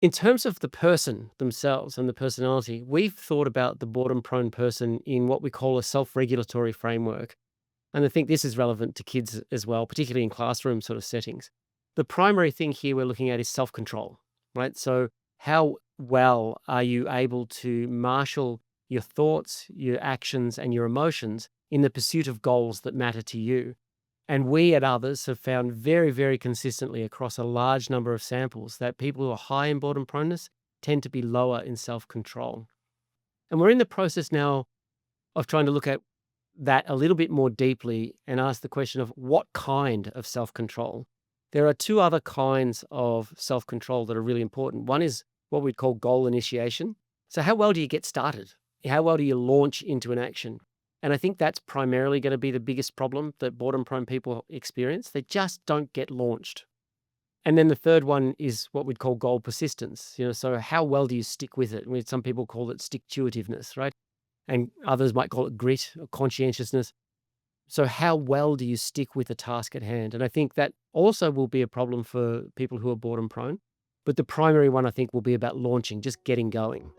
In terms of the person themselves and the personality, we've thought about the boredom-prone person in what we call a self-regulatory framework, and I think this is relevant to kids as well, particularly in classroom sort of settings. The primary thing here we're looking at is self-control, right? So how well are you able to marshal your thoughts, your actions, and your emotions in the pursuit of goals that matter to you? And we at others have found very, very consistently across a large number of samples that people who are high in boredom proneness tend to be lower in self-control. And we're in the process now of trying to look at that a little bit more deeply and ask the question of what kind of self-control. There are two other kinds of self-control that are really important. One is what we'd call goal initiation. So how well do you get started? How well do you launch into an action? And I think that's primarily going to be the biggest problem that boredom-prone people experience. They just don't get launched. And then the third one is what we'd call goal persistence. So how well do you stick with it? Some people call it stick-to-itiveness, right? And others might call it grit or conscientiousness. So how well do you stick with the task at hand? And I think that also will be a problem for people who are boredom prone. But the primary one, I think, will be about launching, just getting going.